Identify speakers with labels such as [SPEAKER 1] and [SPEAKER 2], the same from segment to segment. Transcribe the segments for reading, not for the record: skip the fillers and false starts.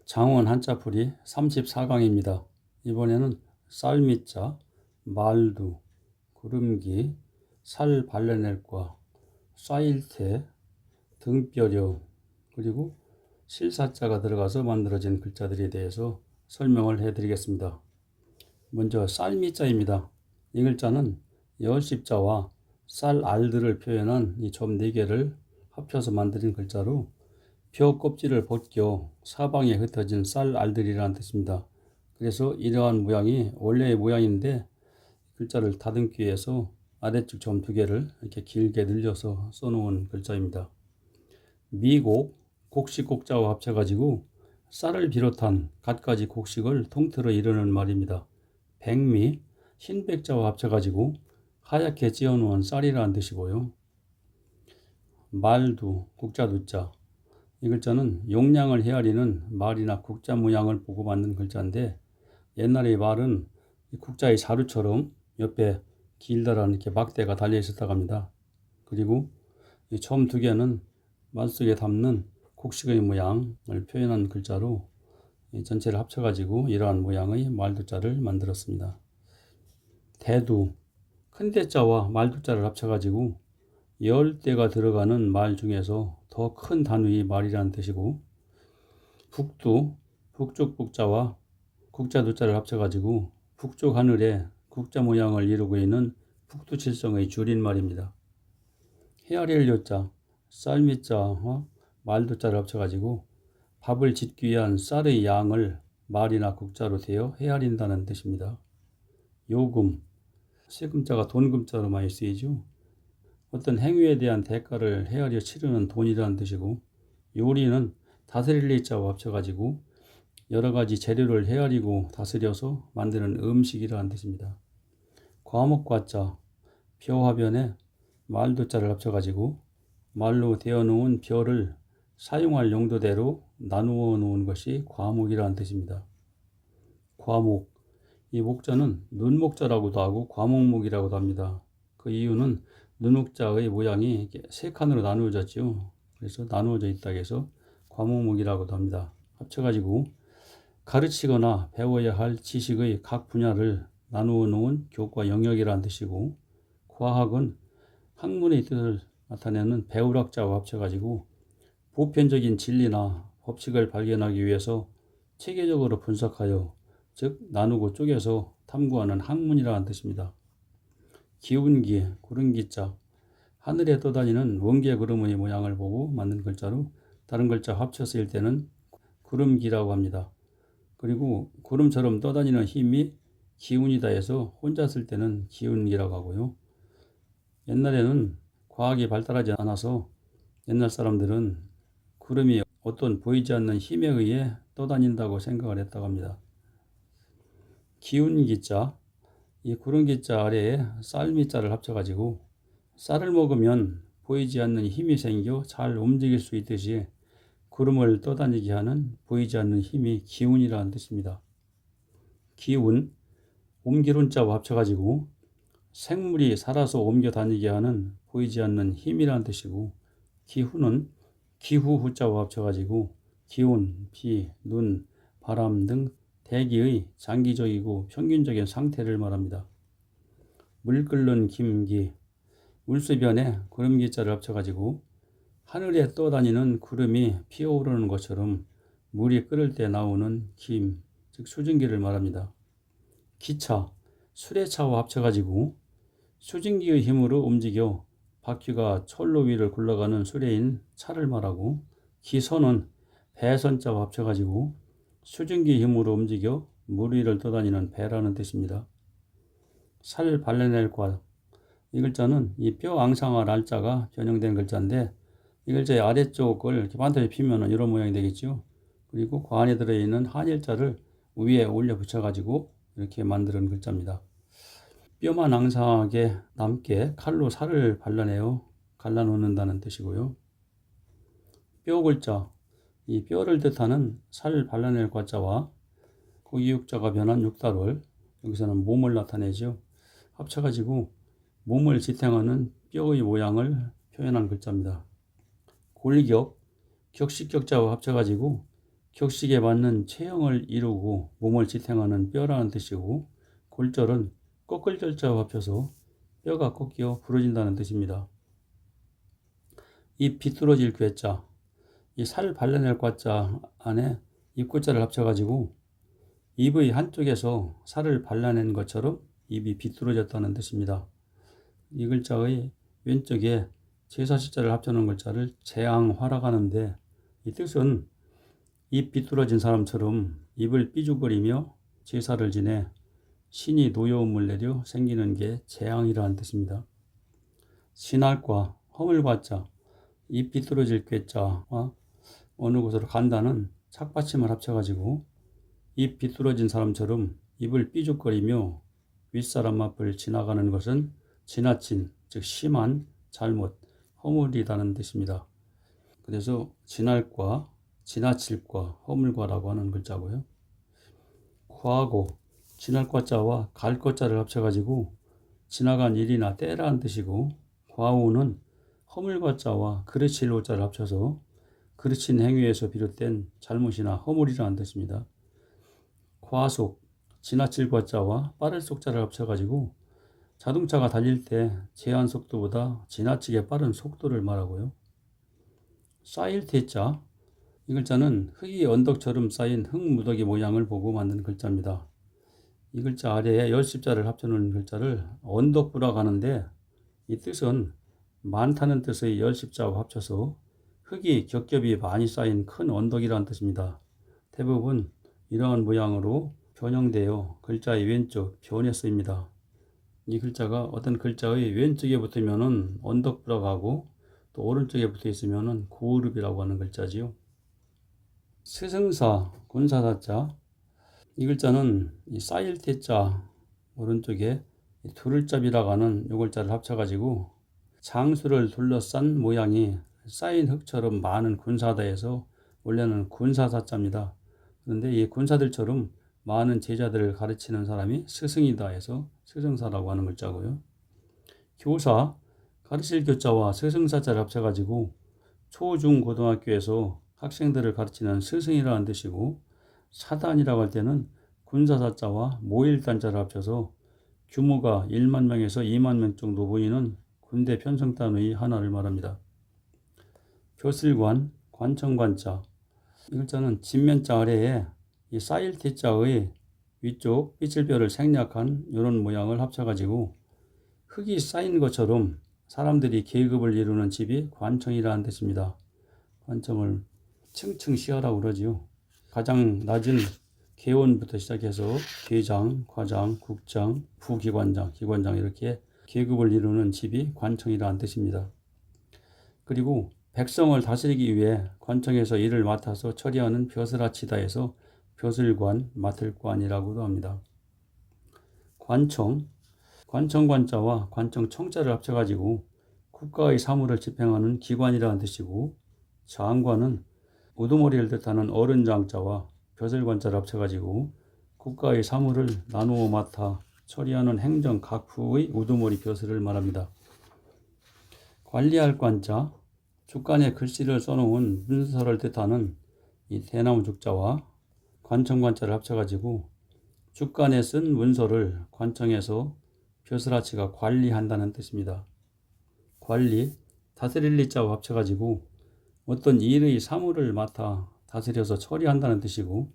[SPEAKER 1] 장원 한자풀이 34강입니다. 이번에는 쌀미자, 말두, 구름기, 살 발라낼 과, 쏴일태, 등뼈령, 그리고 실사자가 들어가서 만들어진 글자들에 대해서 설명을 해드리겠습니다. 먼저 쌀미자입니다. 이 글자는 열십자와 쌀알들을 표현한 이 점 4개를 합쳐서 만든 글자로 벼 껍질을 벗겨 사방에 흩어진 쌀알들이라는 뜻입니다. 그래서 이러한 모양이 원래의 모양인데 글자를 다듬기 위해서 아래쪽 점 2개를 이렇게 길게 늘려서 써놓은 글자입니다. 미곡, 곡식곡자와 합쳐가지고 쌀을 비롯한 갖가지 곡식을 통틀어 이르는 말입니다. 백미, 흰백자와 합쳐가지고 하얗게 찌어놓은 쌀이라는 뜻이고요. 말두, 국자두자. 이 글자는 용량을 헤아리는 말이나 국자 모양을 보고 만든 글자인데 옛날에 말은 국자의 자루처럼 옆에 길다란 이렇게 막대가 달려 있었다고 합니다. 그리고 이 점 2개는 말 속에 담는 곡식의 모양을 표현한 글자로 전체를 합쳐가지고 이러한 모양의 말두자를 만들었습니다. 대두, 큰 대자와 말두자를 합쳐가지고 10대가 들어가는 말 중에서 더 큰 단위의 말이라는 뜻이고, 북두, 북쪽 북자와 국자두자를 합쳐가지고 북쪽 하늘에 국자 모양을 이루고 있는 북두칠성의 줄임말입니다. 헤아릴 요자, 쌀미자와 말두자를 합쳐가지고 밥을 짓기 위한 쌀의 양을 말이나 국자로 되어 헤아린다는 뜻입니다. 요금, 세금자가 돈금자로 많이 쓰이죠. 어떤 행위에 대한 대가를 헤아려 치르는 돈이라는 뜻이고, 요리는 다스릴 자와 합쳐가지고 여러 가지 재료를 헤아리고 다스려서 만드는 음식이라는 뜻입니다. 과목과자, 벼화변에 말두자를 합쳐가지고 말로 되어 놓은 벼를 사용할 용도대로 나누어 놓은 것이 과목이라는 뜻입니다. 과목, 이 목자는 눈목자라고도 하고 과목목이라고도 합니다. 그 이유는 눈목자의 모양이 세 칸으로 나누어졌죠. 그래서 나누어져 있다고 해서 과목목이라고도 합니다. 합쳐가지고 가르치거나 배워야 할 지식의 각 분야를 나누어 놓은 교과 영역이라는 뜻이고, 과학은 학문의 뜻을 나타내는 배울학자와 합쳐가지고 보편적인 진리나 법칙을 발견하기 위해서 체계적으로 분석하여, 즉 나누고 쪼개서 탐구하는 학문이라는 뜻입니다. 기운기, 구름기자, 하늘에 떠다니는 원개 구름의 모양을 보고 만든 글자로 다른 글자 합쳐 쓰일 때는 구름기라고 합니다. 그리고 구름처럼 떠다니는 힘이 기운이다 해서 혼자 쓸 때는 기운기라고 하고요. 옛날에는 과학이 발달하지 않아서 옛날 사람들은 구름이 어떤 보이지 않는 힘에 의해 떠다닌다고 생각을 했다고 합니다. 기운기자, 이 구름기자 아래에 쌀미자를 합쳐가지고 쌀을 먹으면 보이지 않는 힘이 생겨 잘 움직일 수 있듯이 구름을 떠다니게 하는 보이지 않는 힘이 기운이라는 뜻입니다. 기운, 옮기는 자와 합쳐가지고 생물이 살아서 옮겨 다니게 하는 보이지 않는 힘이라는 뜻이고, 기후는 기후 후자와 합쳐가지고 기온, 비, 눈, 바람 등 대기의 장기적이고 평균적인 상태를 말합니다. 물 끓는 김기, 물수변에 구름기자를 합쳐가지고 하늘에 떠다니는 구름이 피어오르는 것처럼 물이 끓을 때 나오는 김, 즉 수증기를 말합니다. 기차, 수레차와 합쳐가지고 수증기의 힘으로 움직여 바퀴가 철로 위를 굴러가는 수레인 차를 말하고, 기선은 배선자와 합쳐가지고 수증기 힘으로 움직여 물 위를 떠다니는 배라는 뜻입니다. 살 발라낼 과, 이 글자는 이 뼈 앙상할 알자가 변형된 글자인데 이 글자의 아래쪽을 이렇게 반듯이 피면 이런 모양이 되겠죠. 그리고 그 안에 들어있는 한일자를 위에 올려 붙여가지고 이렇게 만드는 글자입니다. 뼈만 앙상하게 남게 칼로 살을 발라내어 갈라놓는다는 뜻이고요. 뼈 글자, 이 뼈를 뜻하는 살 발라낼 과자와 고기육자가 변한 육달월, 여기서는 몸을 나타내죠. 합쳐가지고 몸을 지탱하는 뼈의 모양을 표현한 글자입니다. 골격, 격식격자와 합쳐가지고 격식에 맞는 체형을 이루고 몸을 지탱하는 뼈라는 뜻이고, 골절은 꺾을 절자와 합쳐서 뼈가 꺾여 부러진다는 뜻입니다. 입 비뚤어질 괴자, 이 살 발라낼 과자 안에 입고자를 합쳐가지고 입의 한쪽에서 살을 발라낸 것처럼 입이 비뚤어졌다는 뜻입니다. 이 글자의 왼쪽에 제사시자를 합쳐놓은 글자를 재앙화라고 하는데, 이 뜻은 입 비뚤어진 사람처럼 입을 삐죽거리며 제사를 지내 신이 노여움을 내려 생기는 게 재앙이라는 뜻입니다. 신할과 허물과자, 입 비뚤어질 괴자와 어느 곳으로 간다는 착받침을 합쳐가지고 입 비뚤어진 사람처럼 입을 삐죽거리며 윗사람 앞을 지나가는 것은 지나친, 즉 심한 잘못, 허물이라는 뜻입니다. 그래서 지날과, 지나칠과, 허물과라고 하는 글자고요. 과거, 지날 과자와 갈 과자를 합쳐가지고 지나간 일이나 때라는 뜻이고, 과오는 허물 과자와 그르칠 오자를 합쳐서 그르친 행위에서 비롯된 잘못이나 허물이라는 뜻입니다. 과속, 지나칠 과자와 빠를 속자를 합쳐가지고 자동차가 달릴 때 제한 속도보다 지나치게 빠른 속도를 말하고요. 쌓일 태자, 이 글자는 흙이 언덕처럼 쌓인 흙무더기 모양을 보고 만든 글자입니다. 이 글자 아래에 열십자를 합쳐놓은 글자를 언덕부라고 하는데, 이 뜻은 많다는 뜻의 열십자와 합쳐서 흙이 겹겹이 많이 쌓인 큰 언덕이라는 뜻입니다. 대부분 이러한 모양으로 변형되어 글자의 왼쪽 변에 쓰입니다. 이 글자가 어떤 글자의 왼쪽에 붙으면 언덕부라고 하고, 또 오른쪽에 붙어 있으면 고르비라고 하는 글자지요. 스승사, 군사사자, 이 글자는 이 쌓일 태자 오른쪽에 두를잡이라고 하는 요 글자를 합쳐가지고 장수를 둘러싼 모양이 쌓인 흙처럼 많은 군사다에서 원래는 군사사자입니다. 그런데 이 군사들처럼 많은 제자들을 가르치는 사람이 스승이다 해서 스승사라고 하는 글자고요. 교사, 가르칠 교자와 스승사자를 합쳐가지고 초, 중, 고등학교에서 학생들을 가르치는 스승이라는 뜻이고, 사단이라고 할 때는 군사사자와 모일단자를 합쳐서 규모가 1만 명에서 2만 명 정도 보이는 군대 편성단의 하나를 말합니다. 벼슬관, 관청관자, 이 글자는 진면자 아래에 이 쌓일 태자의 위쪽 삐질뼈를 생략한 이런 모양을 합쳐가지고 흙이 쌓인 것처럼 사람들이 계급을 이루는 집이 관청이라는 뜻입니다. 관청을 층층 시하라고 그러지요. 가장 낮은 계원부터 시작해서 계장, 과장, 국장, 부기관장, 기관장 이렇게 계급을 이루는 집이 관청이라는 뜻입니다. 그리고 백성을 다스리기 위해 관청에서 일을 맡아서 처리하는 벼슬아치다에서 벼슬관, 맡을관이라고도 합니다. 관청, 관청관자와 관청청자를 합쳐가지고 국가의 사무를 집행하는 기관이라는 뜻이고, 장관은 우두머리를 뜻하는 어른장자와 벼슬관자를 합쳐가지고 국가의 사무를 나누어 맡아 처리하는 행정 각부의 우두머리 벼슬을 말합니다. 관리할 관자, 죽간에 글씨를 써놓은 문서를 뜻하는 이 대나무 죽자와 관청관자를 합쳐가지고 죽간에 쓴 문서를 관청에서 벼슬아치가 관리한다는 뜻입니다. 관리, 다스릴 리자와 합쳐가지고 어떤 일의 사무를 맡아 다스려서 처리한다는 뜻이고,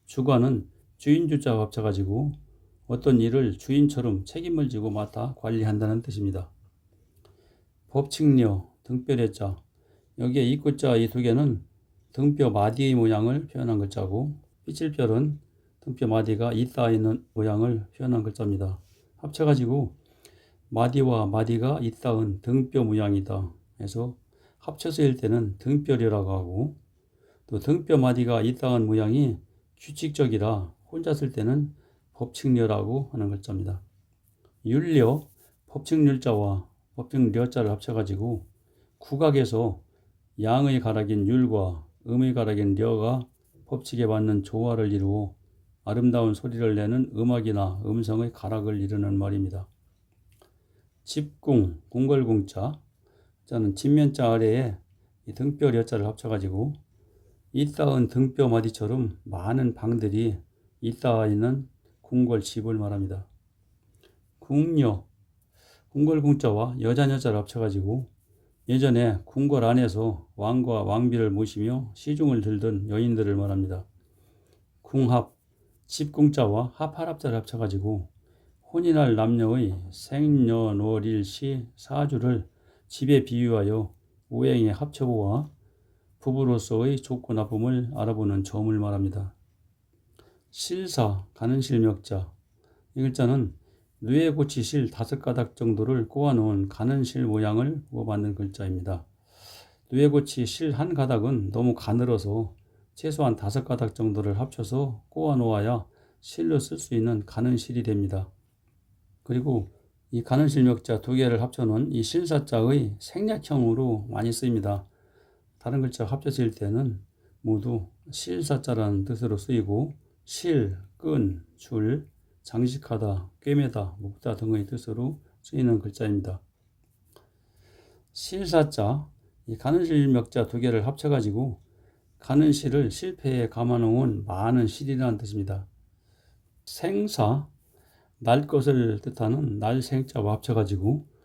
[SPEAKER 1] 주관은 주인주자와 합쳐가지고 어떤 일을 주인처럼 책임을 지고 맡아 관리한다는 뜻입니다. 법칙녀, 등뼈래자, 여기에 입구자 이 두 개는 등뼈 마디의 모양을 표현한 글자고, 삐질뼈는 등뼈 마디가 있다 있는 모양을 표현한 글자입니다. 합쳐가지고 마디와 마디가 있다은 등뼈 모양이다 해서 합쳐서 읽을 때는 등뼈리라고 하고, 또 등뼈 마디가 있다은 모양이 규칙적이라 혼자 쓸 때는 법칙려라고 하는 글자입니다. 율려, 법칙률자와 법칙려자를 합쳐가지고 국악에서 양의 가락인 율과 음의 가락인 려가 법칙에 맞는 조화를 이루어 아름다운 소리를 내는 음악이나 음성의 가락을 이루는 말입니다. 집궁, 궁궐궁자, 자는 진면자 아래에 이 등뼈 려자를 합쳐가지고 이따은 등뼈 마디처럼 많은 방들이 이따 있는 궁궐 집을 말합니다. 궁녀, 궁궐 궁자와 여자를 합쳐가지고 예전에 궁궐 안에서 왕과 왕비를 모시며 시중을 들던 여인들을 말합니다. 궁합, 집궁자와 합할합자를 합쳐가지고 혼인할 남녀의 생년월일시 사주를 집에 비유하여 오행의 합처보와 부부로서의 좋고 나쁨을 알아보는 점을 말합니다. 실사, 가는 실명자. 이 글자는 뇌고치 실 5가닥 정도를 꼬아놓은 가는 실 모양을 보고받는 글자입니다. 뇌고치 실 한 가닥은 너무 가늘어서 최소한 5가닥 정도를 합쳐서 꼬아놓아야 실로 쓸 수 있는 가는 실이 됩니다. 그리고 이 가는 실명자 2개를 합쳐놓은 이 실사자의 생략형으로 많이 쓰입니다. 다른 글자 합쳐질 때는 모두 실사자라는 뜻으로 쓰이고 실, 끈, 줄, 장식하다, 꿰매다, 묶다 등의 뜻으로 쓰이는 글자입니다. 실사자, 이 가는 실명자 2개를 합쳐가지고 가는 실을 실패에 감아놓은 많은 실이라는 뜻입니다. 생사, 날 것을 뜻하는 날생자와 합쳐가지고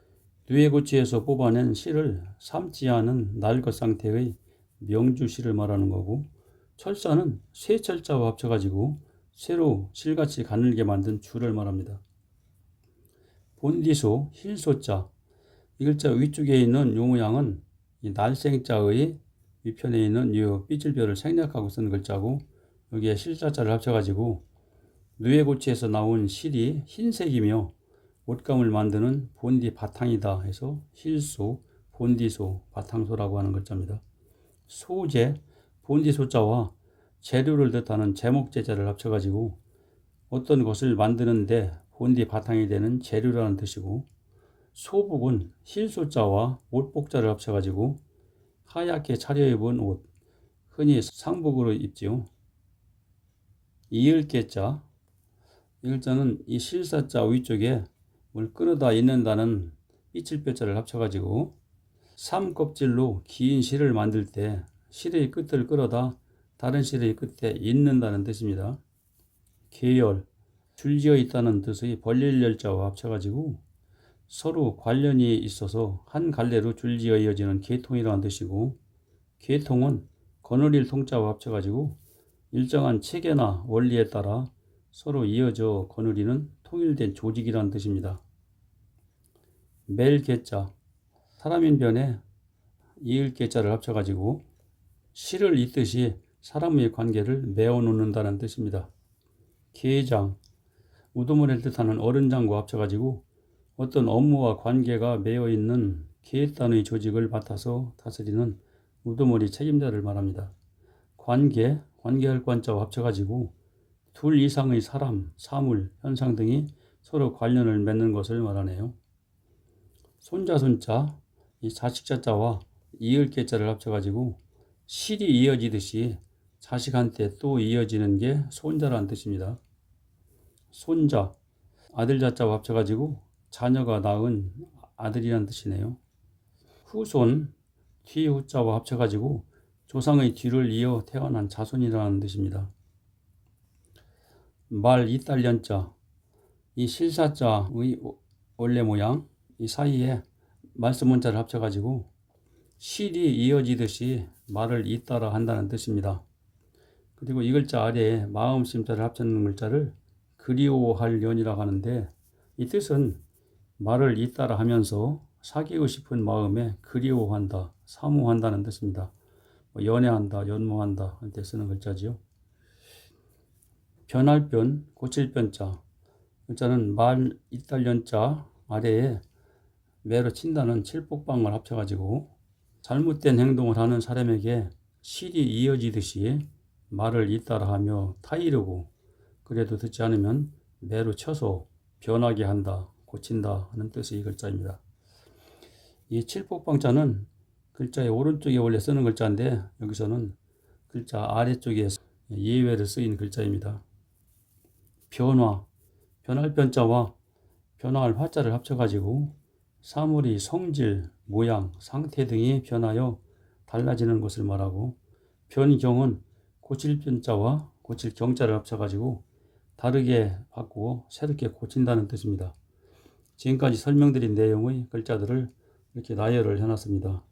[SPEAKER 1] 뇌고치에서 뽑아낸 실을 삶지 않은 날 것 상태의 명주실을 말하는 거고, 철사는 쇠철자와 합쳐가지고 쇠로 실같이 가늘게 만든 줄을 말합니다. 본디소, 힐소자. 이 글자 위쪽에 있는 요 모양은 이 날생자의 위편에 있는 이 삐질뼈를 생략하고 쓴 글자고, 여기에 실사자를 합쳐가지고 뇌고치에서 나온 실이 흰색이며 옷감을 만드는 본디 바탕이다 해서 힐소, 본디소, 바탕소라고 하는 글자입니다. 소재, 본디소자와 재료를 뜻하는 제목재자를 합쳐가지고 어떤 것을 만드는데 본디 바탕이 되는 재료라는 뜻이고, 소복은 힐소자와 옷복자를 합쳐가지고 하얗게 차려입은 옷, 흔히 상복으로 입지요. 이을깨자, 이 글자는 이 실사자 위쪽에 뭘 끌어다 있는다는 삐칠뼈자를 합쳐가지고 삼껍질로 긴 실을 만들 때 실의 끝을 끌어다 다른 실의 끝에 잇는다는 뜻입니다. 계열, 줄지어 있다는 뜻의 벌릴 열자와 합쳐가지고 서로 관련이 있어서 한 갈래로 줄지어 이어지는 계통이라는 뜻이고, 계통은 거느릴 통자와 합쳐가지고 일정한 체계나 원리에 따라 서로 이어져 거느리는 통일된 조직이라는 뜻입니다. 멜개자, 사람인 변에 이을개자를 합쳐가지고 실을 잇듯이 사람의 관계를 메어놓는다는 뜻입니다. 계장, 우두머리를 뜻하는 어른장과 합쳐가지고 어떤 업무와 관계가 매어있는 계단의 조직을 맡아서 다스리는 우두머리 책임자를 말합니다. 관계, 관계할 관자와 합쳐가지고 둘 이상의 사람, 사물, 현상 등이 서로 관련을 맺는 것을 말하네요. 손자, 이 자식자자와 이을개자를 합쳐가지고 실이 이어지듯이 자식한테 또 이어지는 게 손자라는 뜻입니다. 손자, 아들자자와 합쳐가지고 자녀가 낳은 아들이라는 뜻이네요. 후손, 뒤후자와 합쳐가지고 조상의 뒤를 이어 태어난 자손이라는 뜻입니다. 말 이딸년자, 이 실사자의 원래 모양, 이 사이에 말씀 원자를 합쳐가지고 실이 이어지듯이 말을 잇따라 한다는 뜻입니다. 그리고 이 글자 아래에 마음 심자를 합쳐놓은 글자를 그리워할 년이라고 하는데, 이 뜻은 말을 잇따라 하면서 사귀고 싶은 마음에 그리워한다, 사모한다는 뜻입니다. 연애한다, 연모한다 할 때 쓰는 글자지요. 변할 변, 고칠 변자. 글자는 말 이딸년자 아래에 매로 친다는 칠복방을 합쳐가지고 잘못된 행동을 하는 사람에게 실이 이어지듯이 말을 잇따라 하며 타이르고, 그래도 듣지 않으면 매로 쳐서 변하게 한다, 고친다 하는 뜻의 이 글자입니다. 이 칠복방자는 글자의 오른쪽에 원래 쓰는 글자인데 여기서는 글자 아래쪽에 예외를 쓰인 글자입니다. 변화, 변할 변자와 변화할 화자를 합쳐가지고 사물이 성질, 모양, 상태 등이 변하여 달라지는 것을 말하고, 변경은 고칠 변자와 고칠 경자를 합쳐가지고 다르게 바꾸고 새롭게 고친다는 뜻입니다. 지금까지 설명드린 내용의 글자들을 이렇게 나열을 해놨습니다.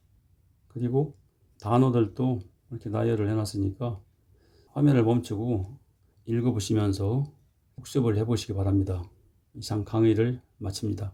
[SPEAKER 1] 그리고 단어들도 이렇게 나열을 해놨으니까 화면을 멈추고 읽어보시면서 복습을 해보시기 바랍니다. 이상 강의를 마칩니다.